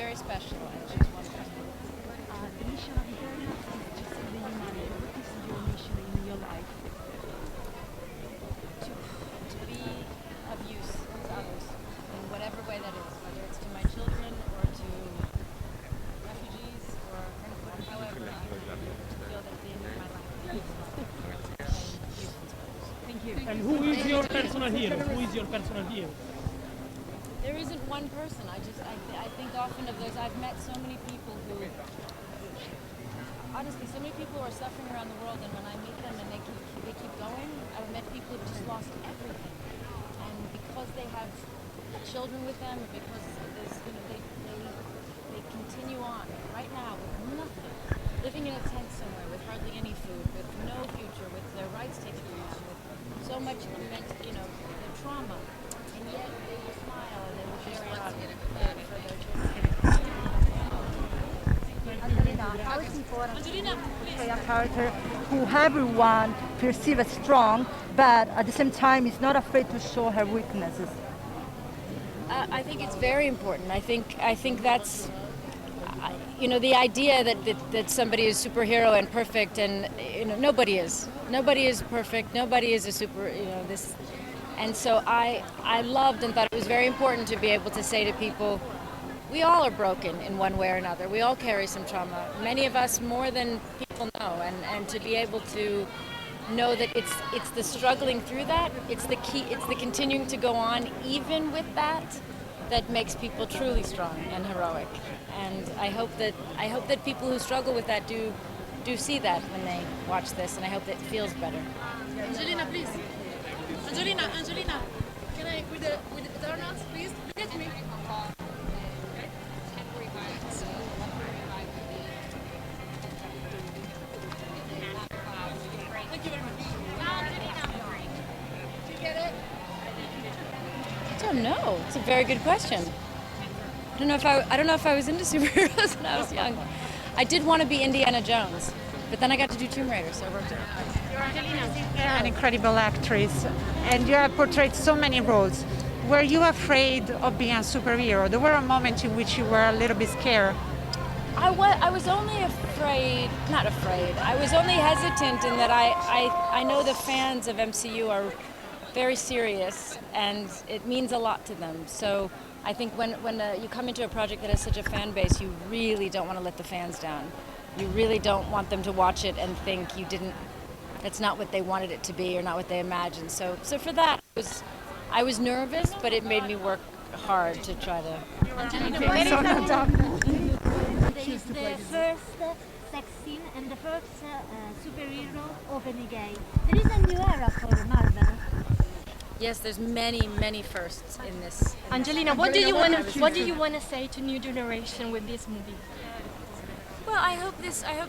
very special, and she's wonderful. The mission of Eternals is to save the humanity. What is your mission in your life? To be of use to others in whatever way that is, whether it's to my children or to refugees or however I feel that being in my life is useful to others. Thank you. And who is your personal hero? Who is your personal hero? There isn't one person. I think often of those. I've met so many people who, honestly, so many people who are suffering around the world, and when I meet them and they keep going, I've met people who've just lost everything, and because they have children with them, because there's, they continue on right now with nothing, living in a tent somewhere with hardly any food, with no future, with their rights taken from them, with so much lament, their trauma, and yet they will smile and they will carry on for their children. Angelina, how is important to play a character who everyone perceives as strong, but at the same time is not afraid to show her weaknesses? I think it's very important. I think that's, the idea that somebody is superhero and perfect, and nobody is. Nobody is perfect. Nobody is a super. This, and so I loved and thought it was very important to be able to say to people, we all are broken in one way or another. We all carry some trauma. Many of us more than people know, and to be able to know that it's the struggling through that, it's the key, it's the continuing to go on even with that makes people truly strong and heroic. And I hope that people who struggle with that do see that when they watch this, and I hope that it feels better. Angelina, please. Angelina, can I with the donuts, please? Look at me. Thank you very much. Did you get it? I don't know. It's a very good question. I don't know if I was into superheroes when I was young. I did want to be Indiana Jones, but then I got to do Tomb Raider, so it worked out. You're an incredible actress, and you have portrayed so many roles. Were you afraid of being a superhero? There were a moment in which you were a little bit scared. I was only not afraid. I was only hesitant in that I know the fans of MCU are very serious, and it means a lot to them. So I think when you come into a project that has such a fan base, you really don't want to let the fans down. You really don't want them to watch it and think that's not what they wanted it to be or not what they imagined. So for that, I was nervous, but it made me work hard to try to. Is the first sex scene and the first superhero openly gay. There is a new era for Marvel. Yes, there's many firsts in this. Angelina, what do you want to say to new generation with this movie? Well, I hope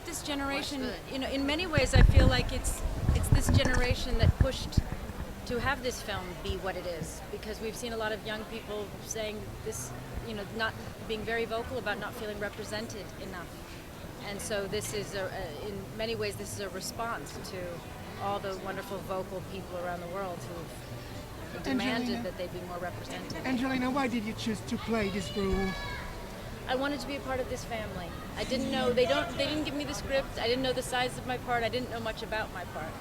this generation, in many ways, I feel like it's this generation that pushed to have this film be what it is, because we've seen a lot of young people saying this, not being very vocal about not feeling represented enough, and so this is in many ways this is a response to all the wonderful vocal people around the world who've demanded that they be more represented. Angelina, why did you choose to play this role? I wanted to be a part of this family. I didn't know, they didn't give me the script, I didn't know the size of my part, I didn't know much about my part.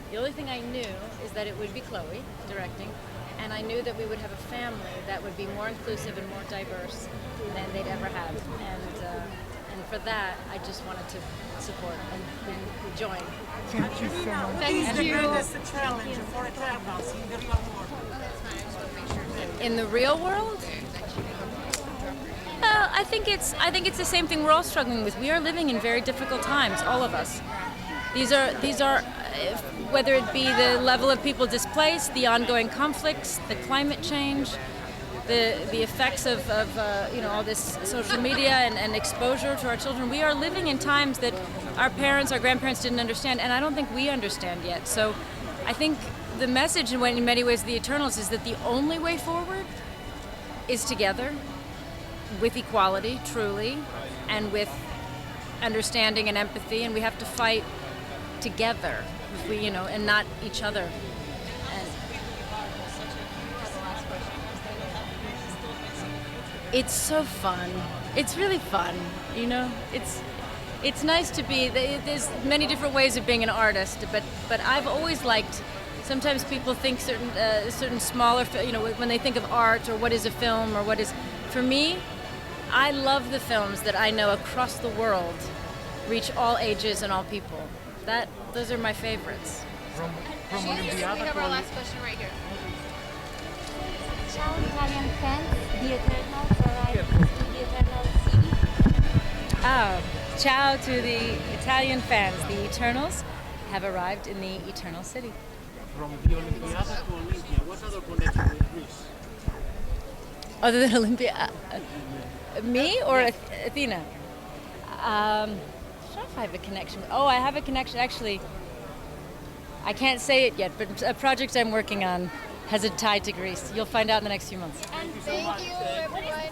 The only thing I knew is that it would be Chloe directing, and I knew that we would have a family that would be more inclusive and more diverse than they'd ever had. And for that, I just wanted to support and join. Thank you so much. Thank you. The greatest challenge for Eternals in the real world. In the real world? I think it's the same thing we're all struggling with. We are living in very difficult times, all of us. These are whether it be the level of people displaced, the ongoing conflicts, the climate change, the effects of all this social media and exposure to our children. We are living in times that our parents, our grandparents didn't understand, and I don't think we understand yet. So I think the message in many ways of the Eternals is that the only way forward is together, with equality, truly, and with understanding and empathy, and we have to fight together, and not each other. It's so fun. It's really fun, you know. It's nice to be. There's many different ways of being an artist, but I've always liked. Sometimes people think certain smaller, when they think of art or what is a film or what is. For me, I love the films that I know across the world reach all ages and all people. Those are my favorites. We have our last question right here. Ciao Italian fans, the Eternals arrived in the Eternal City. Ciao to the Italian fans. The Eternals have arrived in the Eternal City. From the Olympiad to Olympia, what other connection with Greece? Other than Olympia, me or Athena? I don't know if I have a connection. Oh, I have a connection. Actually, I can't say it yet, but a project I'm working on has a tie to Greece. You'll find out in the next few months. And thank you, everyone.